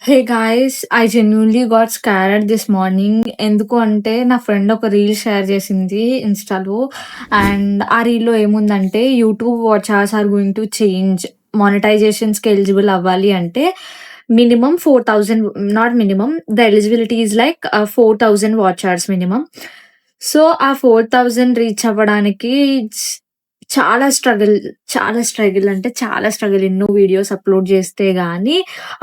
Hey guys! I genuinely got scared this morning. ఎందుకు అంటే నా ఫ్రెండ్ ఒక రీల్ షేర్ చేసింది ఇన్‌స్టాలో. అండ్ ఆ రీల్‌లో ఏముందంటే YouTube watch hours are going to change. మానిటైజేషన్స్‌కి ఎలిజిబుల్ అవ్వాలి అంటే minimum 4000, not minimum, the eligibility is like 4000 watch hours minimum. So, ఆ 4000 రీచ్ అవ్వడానికి ఇట్స్ చాలా స్ట్రగుల్ అంటే చాలా స్ట్రగుల్. ఎన్నో వీడియోస్ అప్‌లోడ్ చేస్తే గాని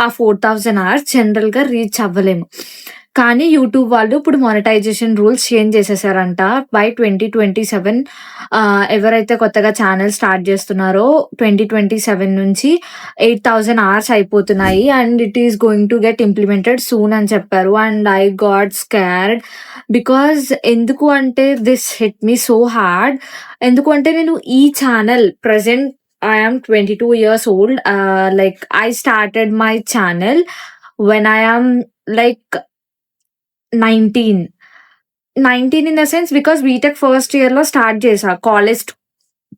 ఆ 4000 అవర్స్ జనరల్‌గా రీచ్ అవ్వలేము. కానీ యూట్యూబ్ వాళ్ళు ఇప్పుడు మానిటైజేషన్ రూల్స్ చేంజ్ చేసేసారంట. బై 2027 ఎవరైతే కొత్తగా ఛానెల్ స్టార్ట్ చేస్తున్నారో 2027 నుంచి 8000 అవర్స్ అయిపోతున్నాయి. And it is going to get implemented soon అని చెప్పారు. And I got scared. Because ఎందుకు అంటే this hit me so hard. ఎందుకు అంటే నేను ఈ channel present I am 22 years old. Like I started my channel when I am like 19. 19 in the sense because B Tech first ఇయర్‌లో start చేశా. College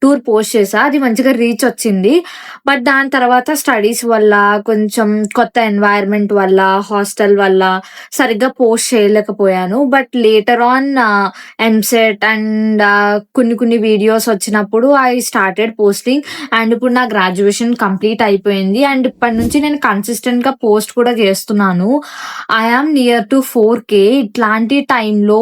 tour post చేశా. అది మంచిగా రీచ్ వచ్చింది. బట్ దాని తర్వాత స్టడీస్ వల్ల, కొంచెం కొత్త ఎన్వైర్న్‌మెంట్ వల్ల, హాస్టల్ వల్ల సరిగ్గా పోస్ట్ చేయలేకపోయాను. But later on EAMCET and కొన్ని వీడియోస్ వచ్చినప్పుడు ఐ స్టార్టెడ్ పోస్టింగ్. అండ్ ఇప్పుడు నా గ్రాడ్యుయేషన్ కంప్లీట్ అయిపోయింది. అండ్ ఇప్పటి నుంచి నేను కన్సిస్టెంట్‌గా పోస్ట్ కూడా చేస్తున్నాను. I am near to 4,000. ఇట్లాంటి టైంలో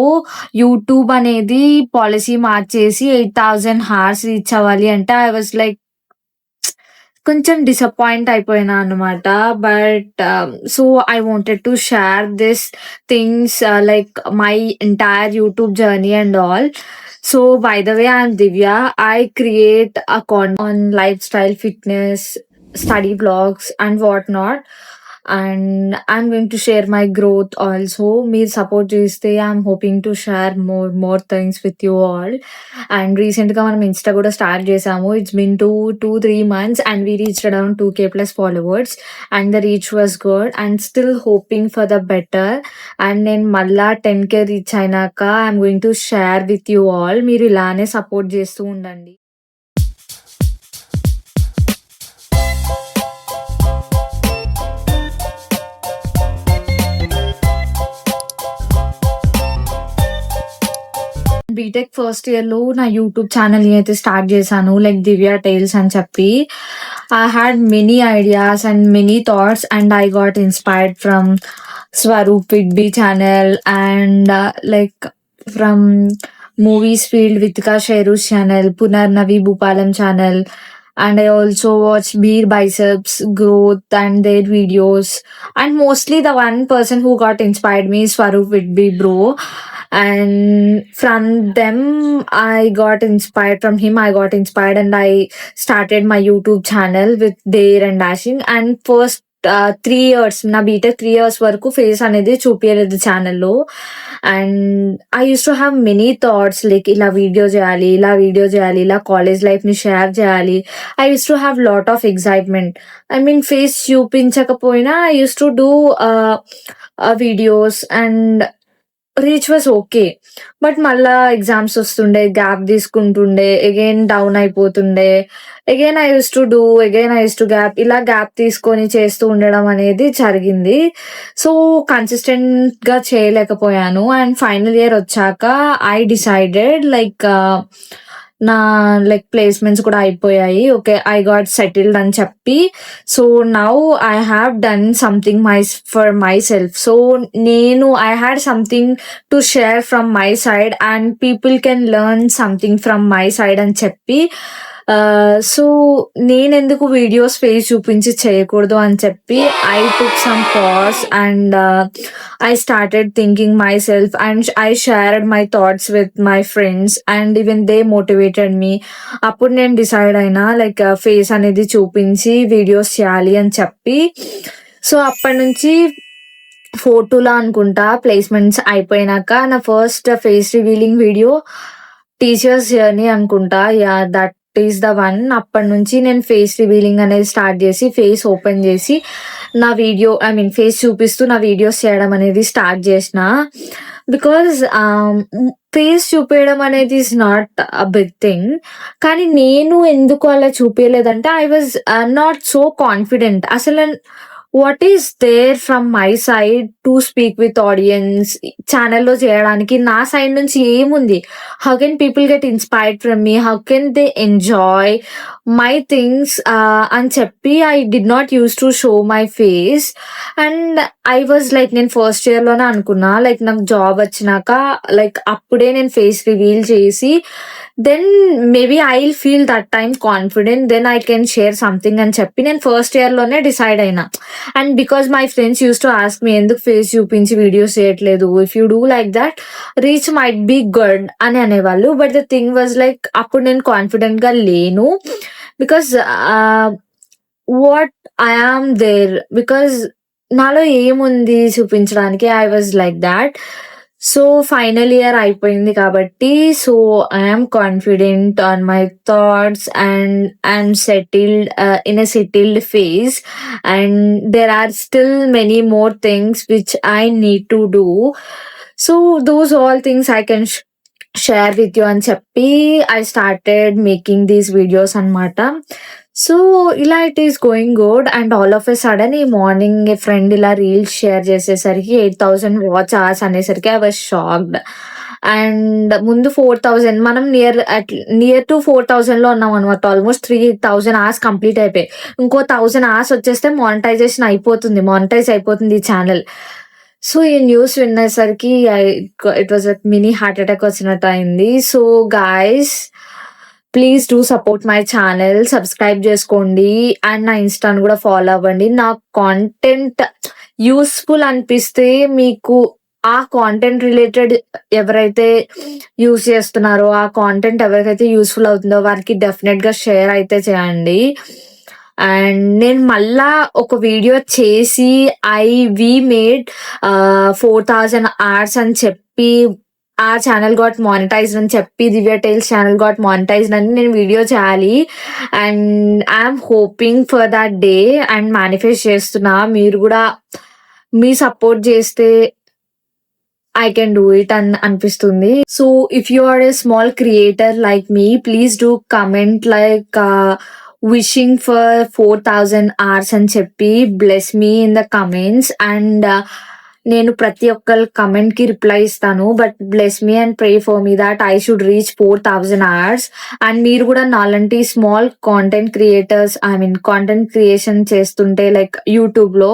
యూట్యూబ్ అనేది పాలిసీ మార్చేసి 8000 హార్స్ రీచ్ అవ్వాలి అంటే ఐ వాస్ లైక్ కొంచెం డిసప్పాయింట్ అయిపోయినా అనమాట. But so I wanted to share this things like my entire YouTube journey and all. So by the way I am Divya. I create a on lifestyle, fitness, study vlogs and whatnot. And I'm going to share my growth also. మీరు support చేస్తే I'm hoping to share more things with you all. And రీసెంట్‌గా మనం Insta కూడా start చేసాము. It's been 2-3 months and we reached around 2,000 plus followers. And the reach was good and still hoping for the better. And నేను మళ్ళా 10,000 reach అయినాక I'm going to share with you all. మీరు ఇలానే support చేస్తూ ఉండండి. BTech first ఇయర్‌లో నా YouTube ఛానెల్‌ని అయితే స్టార్ట్ చేశాను. లైక్ 'దివ్య టేల్స్' అని చెప్పి. I had many ideas and many thoughts and I got inspired from Swaroop విడ్బీ channel and like from movies field Vithika Sheru's channel, Punarnavi Bhupalam channel. And I also watch Beer Biceps growth and their videos. And mostly the one person who got inspired me is Swaroop Whitby bro. And from them I got inspired. From him I got inspired and I started my YouTube channel with Dare and Dashing. And first 3 years నా BTech 3 years వరకు face అనేది చూపియలేదు ఛానెల్‌లో. And I used to have many thoughts like ఇలా video చేయాలి, ఇలా college లైఫ్‌ని share చేయాలి. I used to have lot of excitement. I mean face చూపించకపోయినా I used to do videos and reach was okay. But మళ్ళా exams వస్తుండే, gap తీసుకుంటుండే, again down అయిపోతుండే. Again I used to do, again I used to gap. ఇలా gap తీసుకొని చేస్తూ ఉండడం అనేది జరిగింది. సో, కన్సిస్టెంట్‌గా చేయలేకపోయాను. అండ్ ఫైనల్ ఇయర్ వచ్చాక ఐ డిసైడెడ్ లైక్ నా లైక్ ప్లేస్‌మెంట్స్ కూడా అయిపోయాయి. ఓకే. ఐ గాట్ సెటిల్డ్ అని చెప్పి. So, now I have done something for myself. So, I had something to share from my side and people can learn something from my side అని చెప్పి so, నేనెందుకు videos face చూపించి చేయకూడదు అని చెప్పి I took some pause and I started thinking my self and I shared my thoughts with my friends and even they motivated me. అప్పుడు నేను decide అయినా లైక్ ఫేస్ అనేది చూపించి వీడియోస్ చేయాలి అని చెప్పి. సో, అప్పటినుంచి 4-2లో అనుకుంటా ప్లేస్‌మెంట్స్ అయిపోయినాక నా first face revealing video teachers journey అనుకుంటా. Yeah! That is the one. అప్పటినుంచి నేను ఫేస్ రివీలింగ్ అనేది స్టార్ట్ చేసి, ఫేస్ ఓపెన్ చేసి నా వీడియో ఫేస్ చూపిస్తూ నా వీడియోస్ చేయడం అనేది స్టార్ట్ చేసిన. బికాజ్ ఫేస్ చూపియడం అనేది is not a big thing. కానీ నేను ఎందుకు అలా చూపియలేదంటే I was not so confident. అసలు what is there from my side to speak with audience ఛానల్‌లో చేయడానికి నా సైడ్ నుంచి ఏముంది? How can people get inspired from me? How can they enjoy my things అని చెప్పి I did not use to show my face. And I was like నేను first ఇయర్‌లోనే అనుకున్నా. లైక్ నాకు జాబ్ వచ్చినాక లైక్ అప్పుడే నేను ఫేస్ రివీల్ చేసి then maybe I will feel that time confident. Then I can share something అని చెప్పి నేను ఫస్ట్ ఇయర్‌లోనే డిసైడ్ అయినా. And because my friends use to ask me ఎందుకు ఫేస్ చూపించి వీడియోస్ చేయట్లేదు? If you do like that reach might be good అని అనేవాళ్ళు. But the thing was like అప్పుడు నేను కాన్ఫిడెంట్‌గా లేను. Because what I am there because నాలో ఏముంది చూపించడానికి? I was like that. So final year అయిపోయింది కాబట్టి so I am confident on my thoughts and I'm settled in a settled phase and there are still many more things which I need to do. So those all things I can share with you అని చెప్పి I started making these videos అన్నమాట. So ఇలా it is going good and all of a sudden ఈ morning ఏ friend ఇలా reels share చేసేసరికి 8,000 watch hours అనేసరికి I was shocked. And ముందు 4,000 మనం నియర్ టు 4,000లో ఉన్నాం అనమాట. ఆల్మోస్ట్ 3,000 అవర్స్ కంప్లీట్ అయిపోయాయి. ఇంకో 1,000 అవర్స్ వచ్చేస్తే మానిటైజేషన్ అయిపోతుంది, మానిటైజ్ అయిపోతుంది ఈ ఛానల్. సో ఈ న్యూస్ వినేసరికి it was mini heart attack వచ్చినట్టు అయింది. So guys please do support my channel, subscribe చేసుకోండి అండ్ నా ఇన్స్టాని కూడా ఫాలో అవ్వండి. నా కాంటెంట్ యూస్ఫుల్ అనిపిస్తే మీకు ఆ కాంటెంట్ రిలేటెడ్ ఎవరైతే యూజ్ చేస్తున్నారో ఆ కాంటెంట్ ఎవరికైతే యూస్ఫుల్ అవుతుందో వారికి డెఫినెట్గా షేర్ అయితే చేయండి. అండ్ నేను మళ్ళా ఒక వీడియో చేసి వి మేడ్ 4,000 అవర్స్ అని చెప్పి ఆ ఛానల్ గాట్ మానిటైజ్డ్ అని చెప్పి Divya tales channel got monetised అని నేను వీడియో చేయాలి. And I'm hoping for that day and manifest చేస్తున్నా. మీరు కూడా మీ సపోర్ట్ చేస్తే ఐ కెన్ డూ ఇట్ అని అనిపిస్తుంది. So if you are a small creator like me please do comment like wishing for 4,000 hours అని చెప్పి bless me in the comments. And నేను ప్రతి ఒక్కరి కమెంట్ కి రిప్లై ఇస్తాను. But bless me and pray for me that I should reach 4,000 hours. And మీరు కూడా నాలాంటి small content creators content creation చేస్తుంటే లైక్ యూట్యూబ్ లో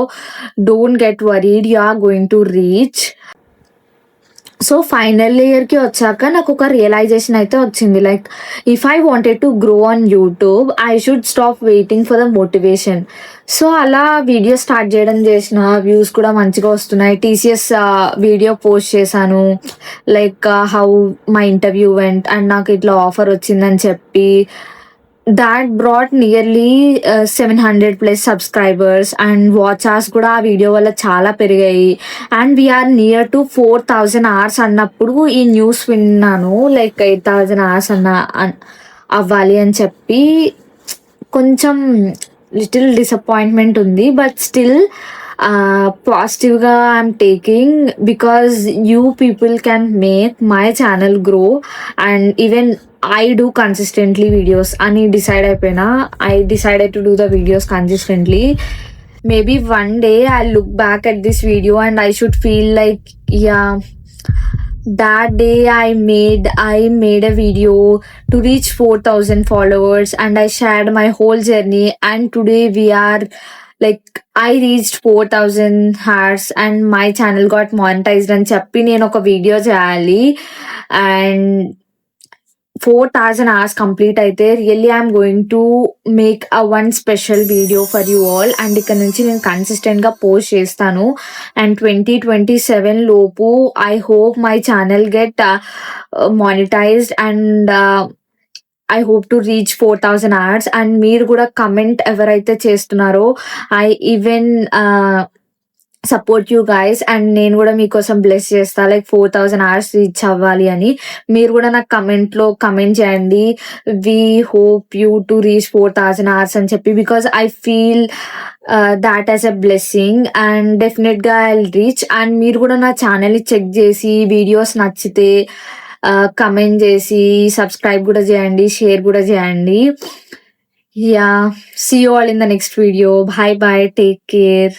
don't get worried, you are going to reach. So final ఇయర్కి వచ్చాక నాకు ఒక రియలైజేషన్ అయితే వచ్చింది. Like if I wanted to grow on YouTube I should stop waiting for the motivation. So అలా video start చేసిన views కూడా మంచిగా వస్తున్నాయి. టీసీఎస్ వీడియో పోస్ట్ చేశాను like how my interview vent and నాకు ఇట్లా ఆఫర్ వచ్చిందని చెప్పి that brought nearly 700+ subscribers and watch hours కూడా ఆ వీడియో వల్ల చాలా పెరిగాయి. And we're near to 4,000 hours అన్నప్పుడు ఈ న్యూస్ విన్నాను లైక్ 8,000 అవర్స్ అవ్వాలి అని చెప్పి కొంచెం లిటిల్ డిసప్పాయింట్మెంట్ ఉంది. బట్ స్టిల్ పాజిటివ్గా I'm taking because you people can make my channel grow and even I do consistently videos అని డిసైడ్ అయిపోయినా. I decided to do the videos consistently. Maybe one day I'll look back at this video and I should feel like yeah, that day I made a video to reach 4,000 followers and I shared my whole journey and today we are like I reached 4,000 hours and my channel got monetized అని చెప్పి నేను ఒక video చేయాలి. And 4,000 hours complete అయితే really I'm going to make one special video for you all. And ఇక్కడ నుంచి నేను కన్సిస్టెంట్గా పోస్ట్ చేస్తాను. అండ్ 2027 లోపు I hope my channel get monetised and I hope to reach 4,000 hours. And మీరు కూడా కమెంట్ ఎవరైతే చేస్తున్నారో I even support you guys and నేను కూడా మీకోసం బ్లెస్ చేస్తా లైక్ 4,000 hours రీచ్ అవ్వాలి అని. మీరు కూడా నాకు కమెంట్లో కమెంట్ చేయండి we hope you to reach 4,000 hours అని చెప్పి because I feel that as a blessing and డెఫినెట్గా ఐ విల్ రీచ్. అండ్ మీరు కూడా నా ఛానల్ని చెక్ చేసి వీడియోస్ నచ్చితే కమెంట్ చేసి సబ్స్క్రైబ్ కూడా చేయండి, షేర్ కూడా చేయండి. Yeah, see you all in the next video. Bye bye, take care.